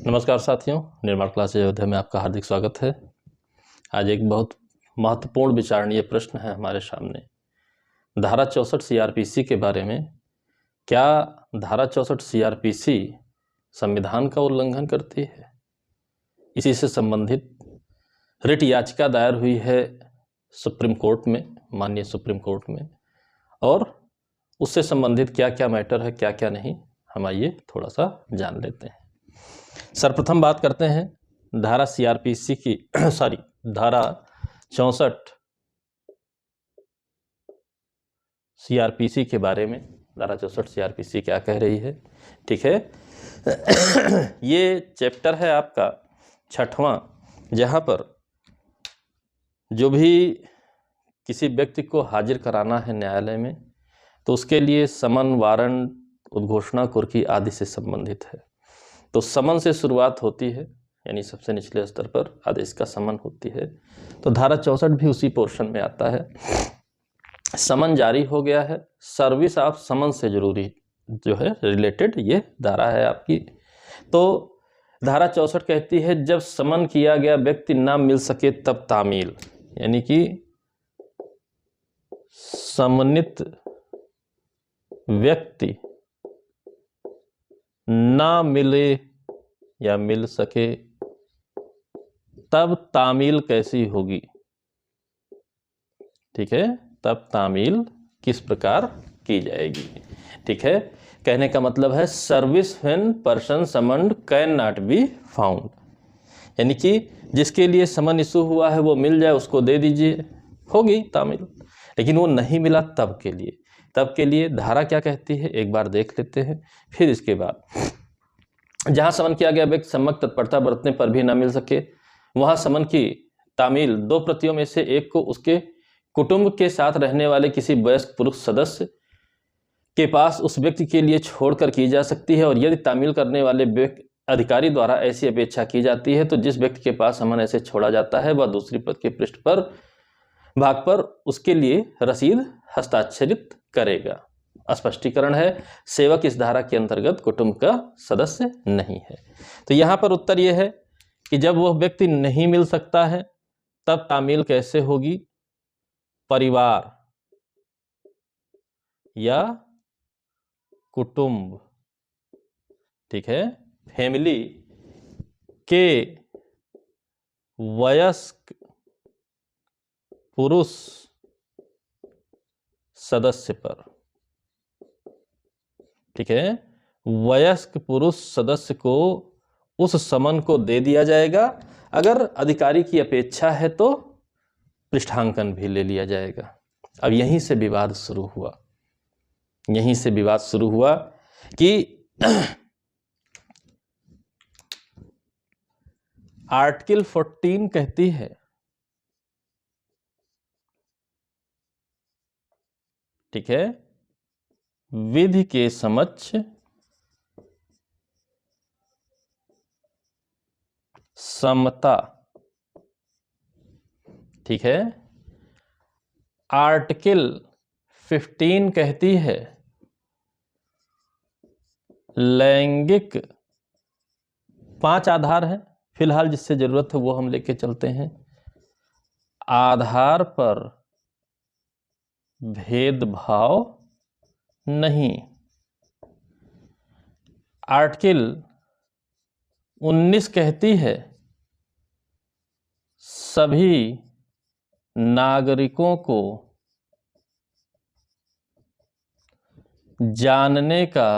नमस्कार साथियों, निर्माण क्लास अयोध्या में आपका हार्दिक स्वागत है। आज एक बहुत महत्वपूर्ण विचारणीय प्रश्न है हमारे सामने। धारा 64 सीआरपीसी के बारे में। क्या धारा 64 सीआरपीसी संविधान का उल्लंघन करती है? इसी से संबंधित रिट याचिका दायर हुई है सुप्रीम कोर्ट में, माननीय सुप्रीम कोर्ट में, और उससे संबंधित क्या क्या मैटर है, क्या क्या नहीं, हम आइए थोड़ा सा जान लेते हैं। सर्वप्रथम बात करते हैं धारा सीआरपीसी की धारा 64 सीआरपीसी के बारे में। धारा 64 सीआरपीसी क्या कह रही है, ठीक है। ये चैप्टर है आपका 6वां, जहाँ पर जो भी किसी व्यक्ति को हाजिर कराना है न्यायालय में, तो उसके लिए समन, वारंट, उद्घोषणा, कुर्की आदि से संबंधित है। तो समन से शुरुआत होती है, यानी सबसे निचले स्तर पर आदेश का समन होती है। तो धारा 64 भी उसी पोर्शन में आता है। समन जारी हो गया है, सर्विस ऑफ समन से जरूरी जो है रिलेटेड ये धारा है आपकी। तो धारा 64 कहती है जब समन किया गया व्यक्ति ना मिल सके तब तामील, यानी कि समन्वित व्यक्ति ना मिले या मिल सके तब तामील कैसी होगी, ठीक है। तब तामील किस प्रकार की जाएगी, ठीक है। कहने का मतलब है service when person summoned can not be found, यानी कि जिसके लिए समन इशू हुआ है वो मिल जाए, उसको दे दीजिए, होगी तामील। लेकिन वो नहीं मिला तब के लिए धारा क्या कहती है एक बार देख लेते हैं। फिर इसके बाद जहां समन किया गया व्यक्ति सम्यक तत्परता बरतने पर भी ना मिल सके, वहां समन की तामील 2 प्रतियों में से एक को उसके कुटुंब के साथ रहने वाले किसी वयस्क पुरुष सदस्य के पास उस व्यक्ति के लिए छोड़कर की जा सकती है। और यदि तामील करने वाले व्यक्ति अधिकारी द्वारा ऐसी अपेक्षा की जाती है तो जिस व्यक्ति के पास समन ऐसे छोड़ा जाता है वह दूसरी पद के पृष्ठ पर भाग पर उसके लिए रसीद हस्ताक्षरित करेगा। स्पष्टीकरण है, सेवक इस धारा के अंतर्गत कुटुंब का सदस्य नहीं है। तो यहां पर उत्तर यह है कि जब वह व्यक्ति नहीं मिल सकता है तब तामील कैसे होगी? परिवार या कुटुंब, ठीक है, फैमिली के वयस्क पुरुष सदस्य पर, ठीक है, वयस्क पुरुष सदस्य को उस समन को दे दिया जाएगा। अगर अधिकारी की अपेक्षा है तो पृष्ठांकन भी ले लिया जाएगा। अब यहीं से विवाद शुरू हुआ कि आर्टिकल 14 कहती है, ठीक है, विधि के समक्ष समता, ठीक है। आर्टिकल 15 कहती है लैंगिक 5 आधार है, फिलहाल जिससे जरूरत है वो हम लेके चलते हैं। आधार पर भेदभाव नहीं। आर्टिकल 19 कहती है सभी नागरिकों को जानने का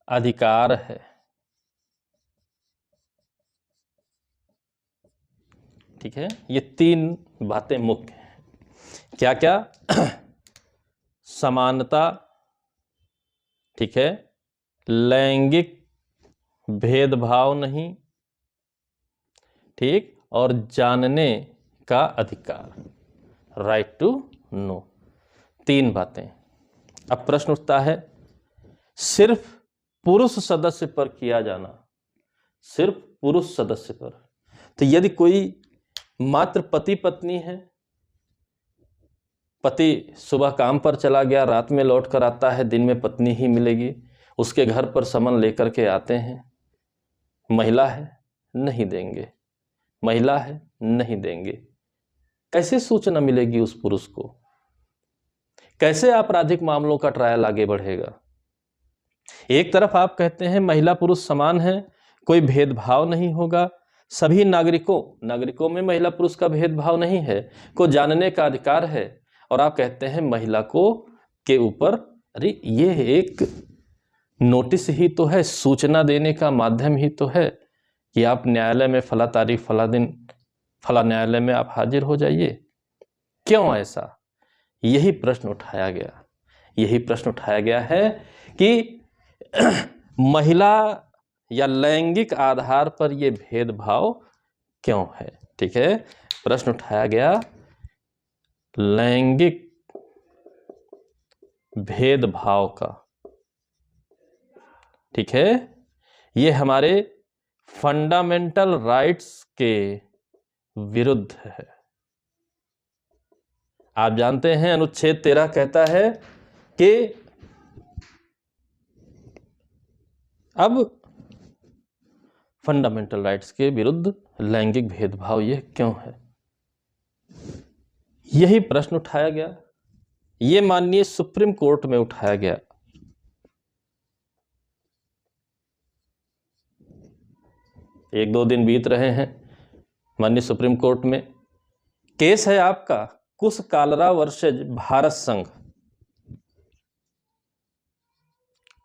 अधिकार है, ठीक है। ये 3 बातें मुख्य हैं। क्या क्या? समानता, ठीक है, लैंगिक भेदभाव नहीं, ठीक, और जानने का अधिकार, राइट टू नो। 3 बातें। अब प्रश्न उठता है सिर्फ पुरुष सदस्य पर किया जाना, सिर्फ पुरुष सदस्य पर। तो यदि कोई मात्र पति पत्नी है, पति सुबह काम पर चला गया, रात में लौट कर आता है, दिन में पत्नी ही मिलेगी, उसके घर पर समन लेकर के आते हैं, महिला है नहीं देंगे, महिला है नहीं देंगे। कैसे सूचना मिलेगी उस पुरुष को? कैसे आपराधिक मामलों का ट्रायल आगे बढ़ेगा? एक तरफ आप कहते हैं महिला पुरुष समान है, कोई भेदभाव नहीं होगा, सभी नागरिकों में महिला पुरुष का भेदभाव नहीं है, को जानने का अधिकार है, और आप कहते हैं महिला को के ऊपर, अरे ये एक नोटिस ही तो है, सूचना देने का माध्यम ही तो है कि आप न्यायालय में फला तारीख फला दिन फला न्यायालय में आप हाजिर हो जाइए। क्यों ऐसा? यही प्रश्न उठाया गया है कि महिला या लैंगिक आधार पर यह भेदभाव क्यों है। ठीक है, प्रश्न उठाया गया लैंगिक भेदभाव का। ठीक है, ये हमारे फंडामेंटल राइट्स के विरुद्ध है। आप जानते हैं अनुच्छेद 13 कहता है कि अब फंडामेंटल राइट्स के विरुद्ध लैंगिक भेदभाव यह क्यों है, यही प्रश्न उठाया गया। ये माननीय सुप्रीम कोर्ट में उठाया गया। एक दो दिन बीत रहे हैं, माननीय सुप्रीम कोर्ट में केस है आपका कुश कालरा वर्सेज भारत संघ।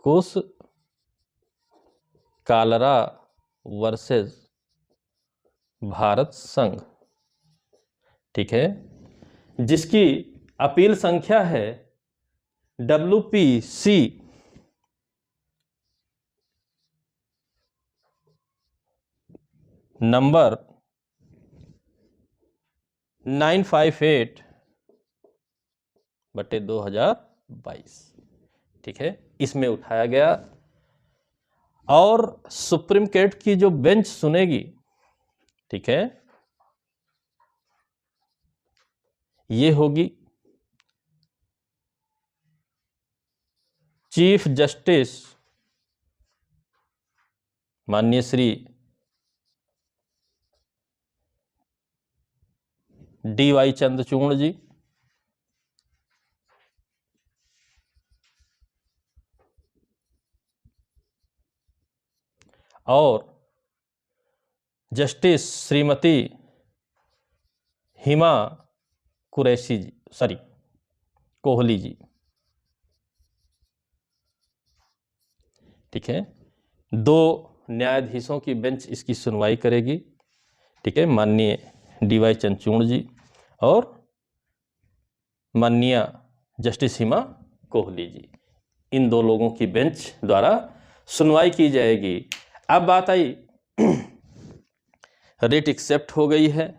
कुश कालरा वर्सेज भारत संघ। ठीक है, जिसकी अपील संख्या है WPC नंबर 958/2022। ठीक है, इसमें उठाया गया और सुप्रीम कोर्ट की जो बेंच सुनेगी, ठीक है, ये होगी चीफ जस्टिस माननीय श्री DY चंद्रचूड़ जी, और जस्टिस श्रीमती हिमा कुरैशी जी, कोहली जी। ठीक है, दो न्यायाधीशों की बेंच इसकी सुनवाई करेगी। ठीक है, माननीय DY चंद्रचूड़ जी और माननीय जस्टिस हिमा कोहली जी, इन दो लोगों की बेंच द्वारा सुनवाई की जाएगी। अब बात आई, रिट एक्सेप्ट हो गई है,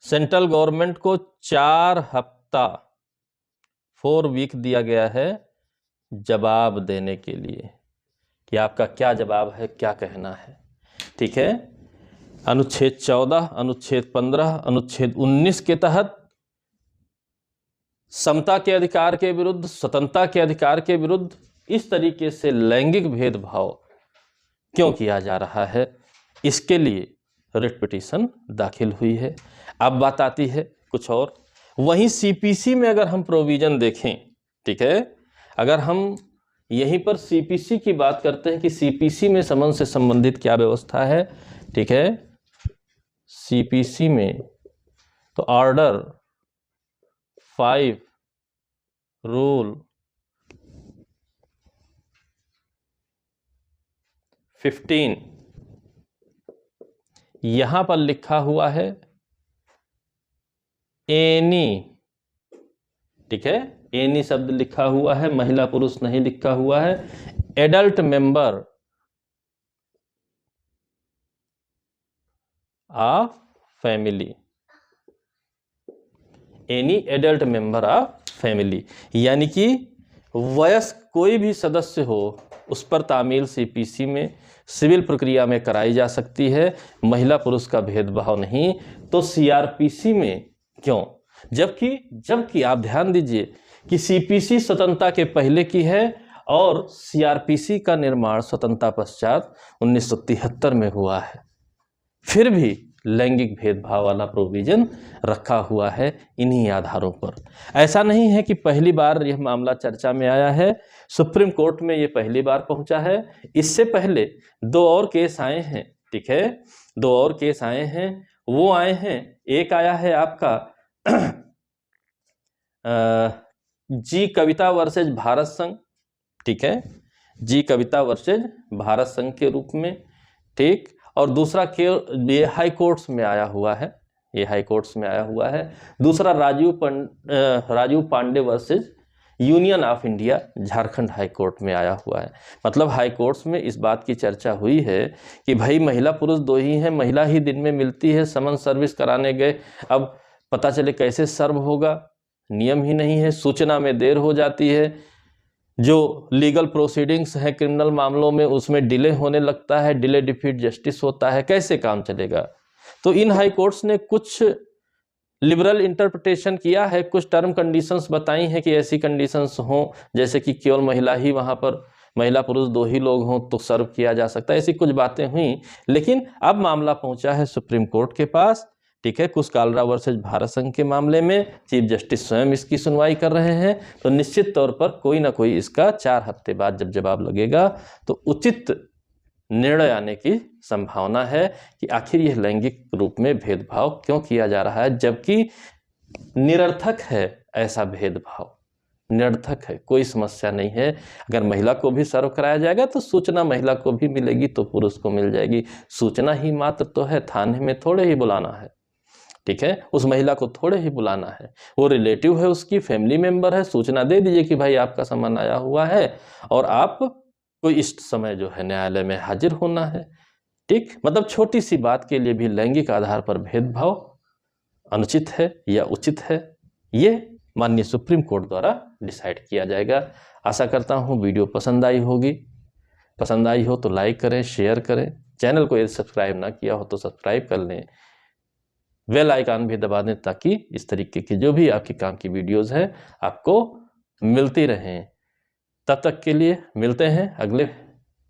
सेंट्रल गवर्नमेंट को 4 हफ्ता 4 वीक दिया गया है जवाब देने के लिए कि आपका क्या जवाब है, क्या कहना है। ठीक है, अनुच्छेद 14, अनुच्छेद 15, अनुच्छेद 19 के तहत समता के अधिकार के विरुद्ध, स्वतंत्रता के अधिकार के विरुद्ध इस तरीके से लैंगिक भेदभाव क्यों किया जा रहा है, इसके लिए रिट पिटीशन दाखिल हुई है। अब बात आती है कुछ और। वहीं CPC में अगर हम प्रोविजन देखें, ठीक है, अगर हम यहीं पर CPC की बात करते हैं कि CPC में समन से संबंधित क्या व्यवस्था है। ठीक है, CPC में तो ऑर्डर 5 रूल 15 यहां पर लिखा हुआ है एनी। ठीक है, एनी शब्द लिखा हुआ है, महिला पुरुष नहीं लिखा हुआ है। Adult member of family, any adult member of family, यानी कि वयस्क कोई भी सदस्य हो उस पर तामील CPC में सिविल प्रक्रिया में कराई जा सकती है, महिला पुरुष का भेदभाव नहीं। तो CRPC में क्यों? जबकि आप ध्यान दीजिए कि सीपीसी स्वतंत्रता के पहले की है और सीआरपीसी का निर्माण स्वतंत्रता पश्चात 1973 में हुआ है। फिर भी लैंगिक भेदभाव वाला प्रोविजन रखा हुआ है इन्हीं आधारों पर। ऐसा नहीं है कि पहली बार यह मामला चर्चा में आया है, सुप्रीम कोर्ट में यह पहली बार पहुंचा है। इससे पहले 2 और केस आए हैं, ठीक है, 2 और केस आए हैं। वो आए हैं, एक आया है आपका जी कविता वर्सेज भारत संघ, ठीक है, जी कविता वर्सेज भारत संघ के रूप में, ठीक। और दूसरा ये हाई कोर्ट्स में आया हुआ है, ये हाई कोर्ट्स में आया हुआ है। दूसरा Rajiv Pandey versus Union of India, Jharkhand high court में आया हुआ है। मतलब हाई कोर्ट्स में इस बात की चर्चा हुई है कि भाई महिला पुरुष 2 ही हैं, महिला ही दिन में मिलती है, समन सर्विस कराने गए, अब पता चले कैसे सर्व होगा, नियम ही नहीं है, सूचना में देर हो जाती है, जो लीगल प्रोसीडिंग्स हैं क्रिमिनल मामलों में उसमें डिले होने लगता है, डिले डिफीट जस्टिस होता है, कैसे काम चलेगा। तो इन हाई कोर्ट्स ने कुछ लिबरल इंटरप्रिटेशन किया है, कुछ टर्म कंडीशंस बताई हैं कि ऐसी कंडीशंस हों जैसे कि केवल महिला ही वहाँ पर, महिला पुरुष 2 ही लोग हों तो सर्व किया जा सकता है, ऐसी कुछ बातें हुई। लेकिन अब मामला पहुंचा है सुप्रीम कोर्ट के पास, ठीक है, कुसकालरा वर्सेज भारत संघ के मामले में चीफ जस्टिस स्वयं इसकी सुनवाई कर रहे हैं। तो निश्चित तौर पर कोई ना कोई इसका 4 हफ्ते बाद जब जवाब लगेगा तो उचित निर्णय आने की संभावना है कि आखिर यह लैंगिक रूप में भेदभाव क्यों किया जा रहा है, जबकि निरर्थक है ऐसा भेदभाव, निरर्थक है, कोई समस्या नहीं है। अगर महिला को भी सर्व कराया जाएगा तो सूचना महिला को भी मिलेगी तो पुरुष को मिल जाएगी। सूचना ही मात्र तो है, थाने में थोड़े ही बुलाना है, ठीक है, उस महिला को थोड़े ही बुलाना है, वो रिलेटिव है, उसकी फैमिली मेंबर है, सूचना दे दीजिए कि भाई आपका सामान आया हुआ है और आप कोई इस समय जो है न्यायालय में हाजिर होना है, ठीक। मतलब छोटी सी बात के लिए भी लैंगिक आधार पर भेदभाव अनुचित है या उचित है, ये माननीय सुप्रीम कोर्ट द्वारा डिसाइड किया जाएगा। आशा करता हूँ वीडियो पसंद आई होगी, पसंद आई हो तो लाइक करें, शेयर करें, चैनल को यदि सब्सक्राइब ना किया हो तो सब्सक्राइब कर लें, बेल आइकन भी दबा दें ताकि इस तरीके की जो भी आपके काम की वीडियोस हैं आपको मिलती रहें। तब तक के लिए मिलते हैं अगले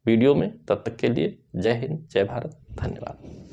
वीडियो में, तब तक के लिए जय हिंद, जय भारत, धन्यवाद।